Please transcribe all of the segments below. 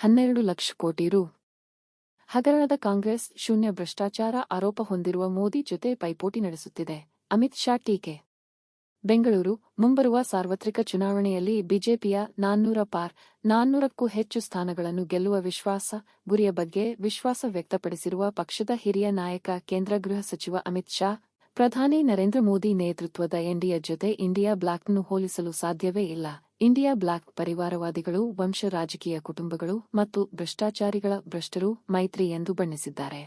12 ಲಕ್ಷ ಕೋಟಿ ರು. ಹಗರಣದ ಕಾಂಗ್ರೆಸ್ ಶೂನ್ಯ ಭ್ರಷ್ಟಾಚಾರ ಆರೋಪ ಹೊಂದಿರುವ ಮೋದಿ ಜೊತೆ ಪೈಪೋಟಿ ನಡೆಸುತ್ತಿದೆ. ಅಮಿತ್ ಶಾ ಟೀಕೆ. ಬೆಂಗಳೂರು: ಮುಂಬರುವ ಸಾರ್ವತ್ರಿಕ ಚುನಾವಣೆಯಲ್ಲಿ ಬಿಜೆಪಿಯ 400ಕ್ಕೂ ಹೆಚ್ಚು ಸ್ಥಾನಗಳನ್ನು ಗೆಲ್ಲುವ ಗುರಿಯ ಬಗ್ಗೆ ವಿಶ್ವಾಸ ವ್ಯಕ್ತಪಡಿಸಿರುವ ಪಕ್ಷದ ಹಿರಿಯ ನಾಯಕ ಕೇಂದ್ರ ಗೃಹ ಸಚಿವ ಅಮಿತ್ ಶಾ, ಪ್ರಧಾನಿ ನರೇಂದ್ರ ಮೋದಿ ನೇತೃತ್ವದ ಎನ್ಡಿಎ ಜೊತೆ ಇಂಡಿಯಾ ಬ್ಲಾಕ್ನ್ನು ಹೋಲಿಸಲು ಸಾಧ್ಯವೇ ಇಲ್ಲ. ಇಂಡಿಯಾ ಬ್ಲಾಕ್ ಪರಿವಾರವಾದಿಗಳು, ವಂಶ ರಾಜಕೀಯ ಕುಟುಂಬಗಳು ಮತ್ತು ಭ್ರಷ್ಟಾಚಾರಿಗಳ ಭ್ರಷ್ಟರು ಮೈತ್ರಿ ಎಂದು ಬಣ್ಣಿಸಿದ್ದಾರೆ.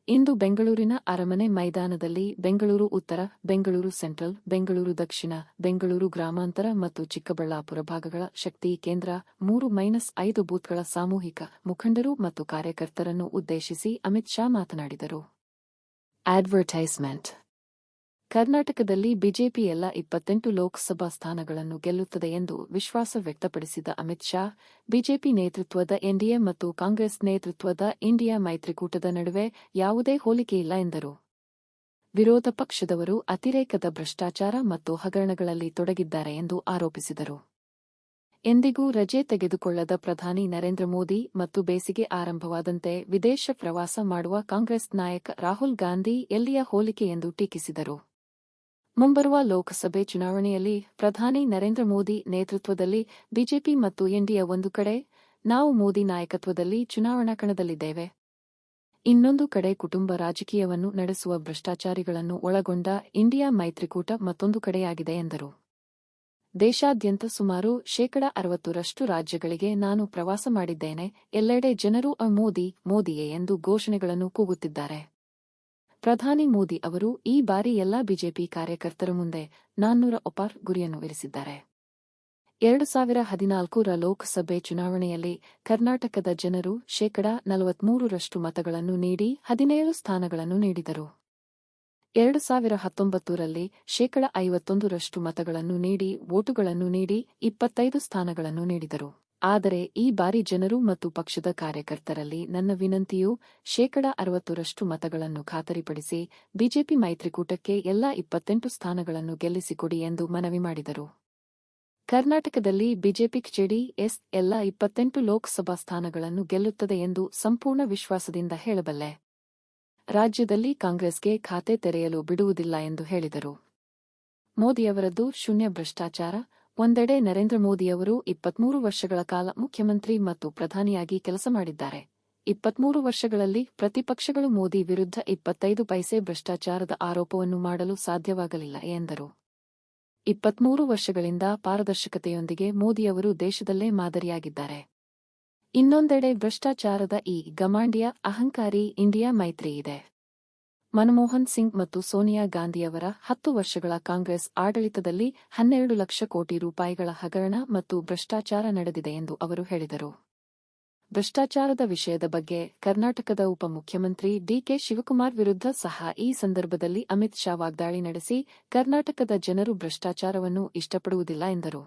ಇಂದು ಬೆಂಗಳೂರಿನ ಅರಮನೆ ಮೈದಾನದಲ್ಲಿ ಬೆಂಗಳೂರು ಉತ್ತರ, ಬೆಂಗಳೂರು ಸೆಂಟ್ರಲ್, ಬೆಂಗಳೂರು ದಕ್ಷಿಣ, ಬೆಂಗಳೂರು ಗ್ರಾಮಾಂತರ ಮತ್ತು ಚಿಕ್ಕಬಳ್ಳಾಪುರ ಭಾಗಗಳ ಶಕ್ತಿ ಕೇಂದ್ರ 3-5 ಬೂತ್ಗಳ ಸಾಮೂಹಿಕ ಮುಖಂಡರು ಮತ್ತು ಕಾರ್ಯಕರ್ತರನ್ನು ಉದ್ದೇಶಿಸಿ ಅಮಿತ್ ಶಾ ಮಾತನಾಡಿದರು. ಅಡ್ವರ್ಟೈಸ್ಮೆಂಟ್: ಕರ್ನಾಟಕದಲ್ಲಿ ಬಿಜೆಪಿ ಎಲ್ಲ 28 ಲೋಕಸಭಾ ಸ್ಥಾನಗಳನ್ನು ಗೆಲ್ಲುತ್ತದೆ ಎಂದು ವಿಶ್ವಾಸ ವ್ಯಕ್ತಪಡಿಸಿದ ಅಮಿತ್ ಶಾ, ಬಿಜೆಪಿ ನೇತೃತ್ವದ ಎನ್ಡಿಎ ಮತ್ತು ಕಾಂಗ್ರೆಸ್ ನೇತೃತ್ವದ ಇಂಡಿಯಾ ಮೈತ್ರಿಕೂಟದ ನಡುವೆ ಯಾವುದೇ ಹೋಲಿಕೆಯಿಲ್ಲ ಎಂದರು. ವಿರೋಧ ಪಕ್ಷದವರು ಅತಿರೇಕದ ಭ್ರಷ್ಟಾಚಾರ ಮತ್ತು ಹಗರಣಗಳಲ್ಲಿ ತೊಡಗಿದ್ದಾರೆ ಎಂದು ಆರೋಪಿಸಿದರು. ಎಂದಿಗೂ ರಜೆ ತೆಗೆದುಕೊಳ್ಳದ ಪ್ರಧಾನಿ ನರೇಂದ್ರ ಮೋದಿ ಮತ್ತು ಬೇಸಿಗೆ ಆರಂಭವಾದಂತೆ ವಿದೇಶ ಪ್ರವಾಸ ಮಾಡುವ ಕಾಂಗ್ರೆಸ್ ನಾಯಕ ರಾಹುಲ್ ಗಾಂಧಿ ಎಲ್ಲಿಯ ಹೋಲಿಕೆ ಎಂದು ಟೀಕಿಸಿದರು. ಮುಂಬರುವ ಲೋಕಸಭೆ ಚುನಾವಣೆಯಲ್ಲಿ ಪ್ರಧಾನಿ ನರೇಂದ್ರ ಮೋದಿ ನೇತೃತ್ವದಲ್ಲಿ ಬಿಜೆಪಿ ಮತ್ತು ಎನ್ಡಿಎ ಒಂದು ಕಡೆ, ನಾವು ಮೋದಿ ನಾಯಕತ್ವದಲ್ಲಿ ಚುನಾವಣಾ ಕಣದಲ್ಲಿದ್ದೇವೆ. ಇನ್ನೊಂದು ಕಡೆ ಕುಟುಂಬ ರಾಜಕೀಯವನ್ನು ನಡೆಸುವ ಭ್ರಷ್ಟಾಚಾರಿಗಳನ್ನು ಒಳಗೊಂಡ ಇಂಡಿಯಾ ಮೈತ್ರಿಕೂಟ ಮತ್ತೊಂದು ಕಡೆಯಾಗಿದೆ ಎಂದರು. ದೇಶಾದ್ಯಂತ ಸುಮಾರು 60% ರಾಜ್ಯಗಳಿಗೆ ನಾನು ಪ್ರವಾಸ ಮಾಡಿದ್ದೇನೆ. ಎಲ್ಲೆಡೆ ಜನರು ಮೋದಿಯೇ ಎಂದು ಘೋಷಣೆಗಳನ್ನು ಕೂಗುತ್ತಿದ್ದಾರೆ. ಪ್ರಧಾನಿ ಮೋದಿ ಅವರು ಈ ಬಾರಿ ಎಲ್ಲಾ ಬಿಜೆಪಿ ಕಾರ್ಯಕರ್ತರ ಮುಂದೆ 400 ಗುರಿಯನ್ನು ಇರಿಸಿದ್ದಾರೆ. 2014ರ ಲೋಕಸಭೆ ಚುನಾವಣೆಯಲ್ಲಿ ಕರ್ನಾಟಕದ ಜನರು 43% ಮತಗಳನ್ನು ನೀಡಿ 17 ಸ್ಥಾನಗಳನ್ನು ನೀಡಿದರು. 2019ರಲ್ಲಿ 51% ಮತಗಳನ್ನು ನೀಡಿ ವೋಟುಗಳನ್ನು ನೀಡಿ 25 ಸ್ಥಾನಗಳನ್ನು ನೀಡಿದರು. ಆದರೆ ಈ ಬಾರಿ ಜನರು ಮತ್ತು ಪಕ್ಷದ ಕಾರ್ಯಕರ್ತರಲ್ಲಿ ನನ್ನ ವಿನಂತಿಯು 60% ಮತಗಳನ್ನು ಖಾತರಿಪಡಿಸಿ ಬಿಜೆಪಿ ಮೈತ್ರಿಕೂಟಕ್ಕೆ ಎಲ್ಲಾ 28 ಸ್ಥಾನಗಳನ್ನು ಗೆಲ್ಲಿಸಿಕೊಡಿ ಎಂದು ಮನವಿ ಮಾಡಿದರು. ಕರ್ನಾಟಕದಲ್ಲಿ ಬಿಜೆಪಿ-ಜೆಡಿಎಸ್ ಎಲ್ಲಾ 28 ಲೋಕಸಭಾ ಸ್ಥಾನಗಳನ್ನು ಗೆಲ್ಲುತ್ತದೆ ಎಂದು ಸಂಪೂರ್ಣ ವಿಶ್ವಾಸದಿಂದ ಹೇಳಬಲ್ಲೆ. ರಾಜ್ಯದಲ್ಲಿ ಕಾಂಗ್ರೆಸ್ಗೆ ಖಾತೆ ತೆರೆಯಲು ಬಿಡುವುದಿಲ್ಲ ಎಂದು ಹೇಳಿದರು. ಮೋದಿಯವರದ್ದು ಶೂನ್ಯ ಭ್ರಷ್ಟಾಚಾರ: ಒಂದೆಡೆ ನರೇಂದ್ರ ಮೋದಿಯವರು 23 ವರ್ಷಗಳ ಕಾಲ ಮುಖ್ಯಮಂತ್ರಿ ಮತ್ತು ಪ್ರಧಾನಿಯಾಗಿ ಕೆಲಸ ಮಾಡಿದ್ದಾರೆ. 23 ವರ್ಷಗಳಲ್ಲಿ ಪ್ರತಿಪಕ್ಷಗಳು ಮೋದಿ ವಿರುದ್ಧ 25 ಪೈಸೆ ಭ್ರಷ್ಟಾಚಾರದ ಆರೋಪವನ್ನು ಮಾಡಲು ಸಾಧ್ಯವಾಗಲಿಲ್ಲ ಎಂದರು. 23 ವರ್ಷಗಳಿಂದ ಪಾರದರ್ಶಕತೆಯೊಂದಿಗೆ ಮೋದಿಯವರು ದೇಶದಲ್ಲೇ ಮಾದರಿಯಾಗಿದ್ದಾರೆ. ಇನ್ನೊಂದೆಡೆ ಭ್ರಷ್ಟಾಚಾರದ ಈ ಗಮಾಂಡ್ಯ ಅಹಂಕಾರಿ ಇಂಡಿಯಾ ಮೈತ್ರಿ ಇದೆ. ಮನಮೋಹನ್ ಸಿಂಗ್ ಮತ್ತು ಸೋನಿಯಾ ಗಾಂಧಿಯವರ 10 ವರ್ಷಗಳ ಕಾಂಗ್ರೆಸ್ ಆಡಳಿತದಲ್ಲಿ 12 ಲಕ್ಷ ಕೋಟಿ ರೂಪಾಯಿಗಳ ಹಗರಣ ಮತ್ತು ಭ್ರಷ್ಟಾಚಾರ ನಡೆದಿದೆ ಎಂದು ಅವರು ಹೇಳಿದರು. ಭ್ರಷ್ಟಾಚಾರದ ವಿಷಯದ ಬಗ್ಗೆ ಕರ್ನಾಟಕದ ಉಪಮುಖ್ಯಮಂತ್ರಿ ಡಿಕೆ ಶಿವಕುಮಾರ್ ವಿರುದ್ಧ ಸಹ ಈ ಸಂದರ್ಭದಲ್ಲಿ ಅಮಿತ್ ಶಾ ವಾಗ್ದಾಳಿ ನಡೆಸಿ, ಕರ್ನಾಟಕದ ಜನರು ಭ್ರಷ್ಟಾಚಾರವನ್ನು ಇಷ್ಟಪಡುವುದಿಲ್ಲ ಎಂದರು.